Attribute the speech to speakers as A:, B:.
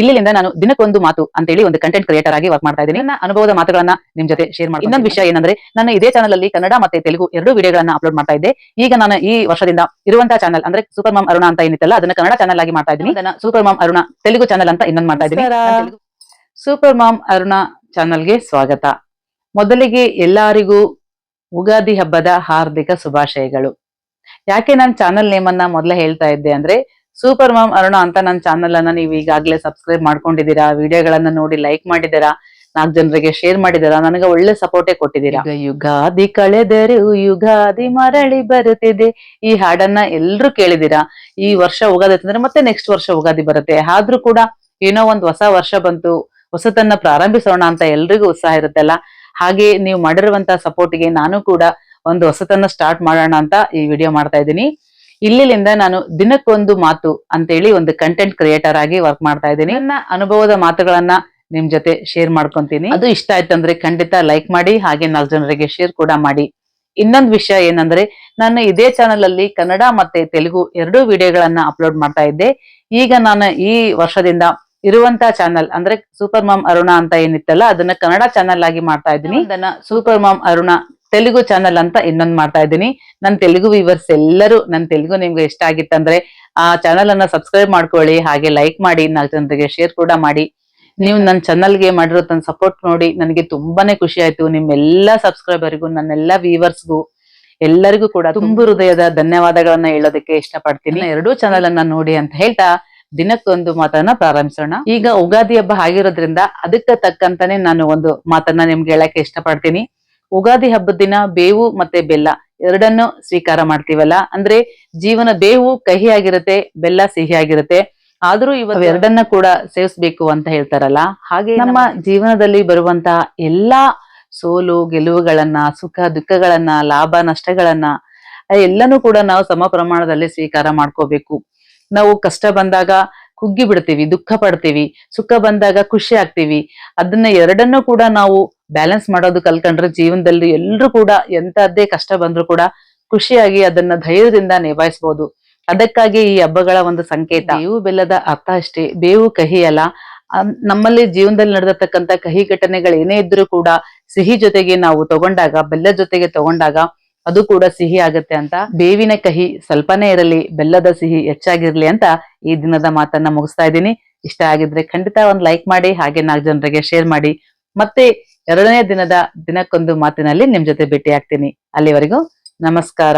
A: ಇಲ್ಲಿಂದ ನಾನು ದಿನಕ್ಕೊಂದು ಮಾತು ಅಂತೇಳಿ ಒಂದು ಕಂಟೆಂಟ್ ಕ್ರಿಯೇಟರ್ ಆಗಿ ವರ್ಕ್ ಮಾಡ್ತಾ ಇದ್ದೀನಿ. ನನ್ನ ಅನುಭವದ ಮಾತುಗಳನ್ನ ನಿಮ್ ಜೊತೆ ಶೇರ್ ಮಾಡಿ. ಇನ್ನೊಂದು ವಿಷಯ ಏನಂದ್ರೆ, ನನ್ನ ಇದೇ ಚಾನಲ್ ಅಲ್ಲಿ ಕನ್ನಡ ಮತ್ತೆ ತೆಲುಗು ಎರಡು ವಿಡಿಯೋಗಳನ್ನ ಅಪ್ಲೋಡ್ ಮಾಡ್ತಾ ಇದ್ದೆ. ಈಗ ನಾನು ಈ ವರ್ಷದಿಂದ ಇರುವಂತಹ ಚಾನಲ್ ಅಂದ್ರೆ ಸೂಪರ್ ಮಾಮ್ ಅರುಣ ಅಂತ ಏನಿತ್ತಲ್ಲ, ಅದನ್ನ ಕನ್ನಡ ಚಾನಲ್ ಆಗಿ ಮಾಡ್ತಾ ಇದ್ದೀನಿ. ಅದನ್ನ super mom Aruna Telugu channel ಅಂತ ಇನ್ನೊಂದು ಮಾಡ್ತಾ ಇದ್ದೀನಿ. ಸೂಪರ್ ಮಾಮ್ ಅರುಣ ಚಾನಲ್ಗೆ ಸ್ವಾಗತ. ಮೊದಲಿಗೆ ಎಲ್ಲರಿಗೂ ಉಗಾದಿ ಹಬ್ಬದ ಹಾರ್ದಿಕ ಶುಭಾಶಯಗಳು. ಯಾಕೆ ನನ್ನ ಚಾನಲ್ ನೇಮ್ ಅನ್ನ ಮೊದಲೇ ಹೇಳ್ತಾ ಇದ್ದೆ ಅಂದ್ರೆ, ಸೂಪರ್ ಮಾಮ್ ಅರುಣ ಅಂತ ನನ್ನ ಚಾನಲ್ ಅನ್ನ ನೀವು ಈಗಾಗಲೇ ಸಬ್ಸ್ಕ್ರೈಬ್ ಮಾಡ್ಕೊಂಡಿದ್ದೀರಾ, ವಿಡಿಯೋಗಳನ್ನ ನೋಡಿ ಲೈಕ್ ಮಾಡಿದ್ದೀರಾ, 4 ಜನರಿಗೆ ಶೇರ್ ಮಾಡಿದ್ದೀರಾ, ನನಗೆ ಒಳ್ಳೆ ಸಪೋರ್ಟೇ ಕೊಟ್ಟಿದ್ದೀರಾ. ಈಗ ಯುಗಾದಿ ಕಳೆದರೂ ಯುಗಾದಿ ಮರಳಿ ಬರುತ್ತಿದೆ, ಈ ಹಾಡನ್ನ ಎಲ್ರು ಕೇಳಿದ್ದೀರಾ. ಈ ವರ್ಷ ಉಗಾದಿ ಅಂತಂದ್ರೆ ಮತ್ತೆ ನೆಕ್ಸ್ಟ್ ವರ್ಷ ಉಗಾದಿ ಬರುತ್ತೆ. ಆದ್ರೂ ಕೂಡ ಏನೋ ಒಂದು ಹೊಸ ವರ್ಷ ಬಂತು, ಹೊಸತನ್ನ ಪ್ರಾರಂಭಿಸೋಣ ಅಂತ ಎಲ್ರಿಗೂ ಉತ್ಸಾಹ ಇರುತ್ತಲ್ಲ. ಹಾಗೆ ನೀವು ಮಾಡಿರುವಂತಹ ಸಪೋರ್ಟ್ಗೆ ನಾನು ಕೂಡ ಒಂದು ಹೊಸತನ್ನ ಸ್ಟಾರ್ಟ್ ಮಾಡೋಣ ಅಂತ ಈ ವಿಡಿಯೋ ಮಾಡ್ತಾ ಇದ್ದೀನಿ. ಇಲ್ಲಿಂದ ನಾನು ದಿನಕ್ಕೊಂದು ಮಾತು ಅಂತೇಳಿ ಒಂದು ಕಂಟೆಂಟ್ ಕ್ರಿಯೇಟರ್ ಆಗಿ ವರ್ಕ್ ಮಾಡ್ತಾ ಇದ್ದೀನಿ. ನನ್ನ ಅನುಭವದ ಮಾತುಗಳನ್ನ ನಿಮ್ ಜೊತೆ ಶೇರ್ ಮಾಡ್ಕೊಂತೀನಿ. ಅದು ಇಷ್ಟ ಆಯ್ತು ಅಂದ್ರೆ ಖಂಡಿತ ಲೈಕ್ ಮಾಡಿ, ಹಾಗೆ 4 ಜನರಿಗೆ ಶೇರ್ ಕೂಡ ಮಾಡಿ. ಇನ್ನೊಂದು ವಿಷಯ ಏನಂದ್ರೆ, ನಾನು ಇದೇ ಚಾನಲ್ ಅಲ್ಲಿ ಕನ್ನಡ ಮತ್ತೆ ತೆಲುಗು ಎರಡು ವಿಡಿಯೋಗಳನ್ನ ಅಪ್ಲೋಡ್ ಮಾಡ್ತಾ ಇದ್ದೆ. ಈಗ ನಾನು ಈ ವರ್ಷದಿಂದ ಇರುವಂತ ಚಾನಲ್ ಅಂದ್ರೆ ಸೂಪರ್ ಮಾಮ್ ಅರುಣ ಅಂತ ಏನಿತ್ತಲ್ಲ, ಅದನ್ನ ಕನ್ನಡ ಚಾನಲ್ ಆಗಿ ಮಾಡ್ತಾ ಇದ್ದೀನಿ. ಅದನ್ನ super mom Aruna Telugu channel ಅಂತ ಇನ್ನೊಂದು ಮಾಡ್ತಾ ಇದ್ದೀನಿ. ನನ್ನ ತೆಲುಗು ವ್ಯೂವರ್ಸ್ ಎಲ್ಲರೂ ನನ್ನ ತೆಲುಗು ನಿಮ್ಗೆ ಇಷ್ಟ ಆಗಿತ್ತಂದ್ರೆ ಆ ಚಾನಲ್ ಅನ್ನ ಸಬ್ಸ್ಕ್ರೈಬ್ ಮಾಡ್ಕೊಳ್ಳಿ, ಹಾಗೆ ಲೈಕ್ ಮಾಡಿ, 4 ಜನರಿಗೆ ಶೇರ್ ಕೂಡ ಮಾಡಿ. ನೀವು ನನ್ನ ಚಾನಲ್ಗೆ ಮಾಡಿರೋ ತನ್ನ ಸಪೋರ್ಟ್ ನೋಡಿ ನನಗೆ ತುಂಬಾನೇ ಖುಷಿ ಆಯ್ತು. ನಿಮ್ಮೆಲ್ಲಾ ಸಬ್ಸ್ಕ್ರೈಬರ್ಗೂ, ನನ್ನೆಲ್ಲಾ ವ್ಯೂವರ್ಸ್ಗೂ ಎಲ್ಲರಿಗೂ ಕೂಡ ತುಂಬು ಹೃದಯದ ಧನ್ಯವಾದಗಳನ್ನ ಹೇಳೋದಕ್ಕೆ ಇಷ್ಟಪಡ್ತೀನಿ. ಎರಡೂ ಚಾನಲ್ ಅನ್ನ ನೋಡಿ ಅಂತ ಹೇಳ್ತಾ ದಿನಕ್ಕೊಂದು ಮಾತನ್ನ ಪ್ರಾರಂಭಿಸೋಣ. ಈಗ ಉಗಾದಿ ಹಬ್ಬ ಆಗಿರೋದ್ರಿಂದ ಅದಕ್ಕೆ ತಕ್ಕಂತಾನೆ ನಾನು ಒಂದು ಮಾತನ್ನ ನಿಮ್ಗೆ ಹೇಳಕ್ಕೆ ಇಷ್ಟಪಡ್ತೀನಿ. ಉಗಾದಿ ಹಬ್ಬದ ದಿನ ಬೇವು ಮತ್ತೆ ಬೆಲ್ಲ ಎರಡನ್ನು ಸ್ವೀಕಾರ ಮಾಡ್ತೀವಲ್ಲ, ಅಂದ್ರೆ ಜೀವನ ಬೇವು ಕಹಿ ಆಗಿರುತ್ತೆ, ಬೆಲ್ಲ ಸಿಹಿ ಆಗಿರುತ್ತೆ. ಆದ್ರೂ ಇವತ್ತು ಎರಡನ್ನ ಕೂಡ ಸೇವಿಸ್ಬೇಕು ಅಂತ ಹೇಳ್ತಾರಲ್ಲ, ಹಾಗೆ ನಮ್ಮ ಜೀವನದಲ್ಲಿ ಬರುವಂತಹ ಎಲ್ಲಾ ಸೋಲು ಗೆಲುವುಗಳನ್ನ, ಸುಖ ದುಃಖಗಳನ್ನ, ಲಾಭ ನಷ್ಟಗಳನ್ನ ಎಲ್ಲನೂ ಕೂಡ ನಾವು ಸಮ ಪ್ರಮಾಣದಲ್ಲಿ ಸ್ವೀಕಾರ ಮಾಡ್ಕೋಬೇಕು. ನಾವು ಕಷ್ಟ ಬಂದಾಗ ಕುಗ್ಗಿ ಬಿಡ್ತೀವಿ, ದುಃಖ ಪಡ್ತೀವಿ, ಸುಖ ಬಂದಾಗ ಖುಷಿ ಆಗ್ತೀವಿ. ಅದನ್ನ ಎರಡನ್ನೂ ಕೂಡ ನಾವು ಬ್ಯಾಲೆನ್ಸ್ ಮಾಡೋದು ಕಲ್ಕೊಂಡ್ರೆ ಜೀವನದಲ್ಲಿ ಎಲ್ರು ಕೂಡ ಎಂತದ್ದೇ ಕಷ್ಟ ಬಂದ್ರು ಕೂಡ ಖುಷಿಯಾಗಿ ಅದನ್ನ ಧೈರ್ಯದಿಂದ ನಿಭಾಯಿಸಬಹುದು. ಅದಕ್ಕಾಗಿ ಈ ಹಬ್ಬಗಳ ಒಂದು ಸಂಕೇತ. ಬೇವು ಬೆಲ್ಲದ ಅರ್ಥ ಅಷ್ಟೇ, ಬೇವು ಕಹಿ ಅಲ್ಲ. ನಮ್ಮಲ್ಲಿ ಜೀವನದಲ್ಲಿ ನಡೆದತಕ್ಕಂತ ಕಹಿ ಘಟನೆಗಳು ಏನೇ ಇದ್ರೂ ಕೂಡ ಸಿಹಿ ಜೊತೆಗೆ ನಾವು ತಗೊಂಡಾಗ, ಬೆಲ್ಲದ ಜೊತೆಗೆ ತಗೊಂಡಾಗ ಅದು ಕೂಡ ಸಿಹಿ ಆಗುತ್ತೆ ಅಂತ. ಬೇವಿನ ಕಹಿ ಸ್ವಲ್ಪನೇ ಇರಲಿ, ಬೆಲ್ಲದ ಸಿಹಿ ಹೆಚ್ಚಾಗಿರ್ಲಿ ಅಂತ ಈ ದಿನದ ಮಾತನ್ನ ಮುಗಿಸ್ತಾ ಇದ್ದೀನಿ. ಇಷ್ಟ ಆಗಿದ್ರೆ ಖಂಡಿತ ಒಂದು ಲೈಕ್ ಮಾಡಿ, ಹಾಗೆ 4 ಜನರಿಗೆ ಶೇರ್ ಮಾಡಿ. ಮತ್ತೆ 2ನೇ ದಿನದ ದಿನಕ್ಕೊಂದು ಮಾತಿನಲ್ಲಿ ನಿಮ್ ಜೊತೆ ಭೇಟಿ ಆಗ್ತೀನಿ. ಅಲ್ಲಿವರೆಗೂ ನಮಸ್ಕಾರ.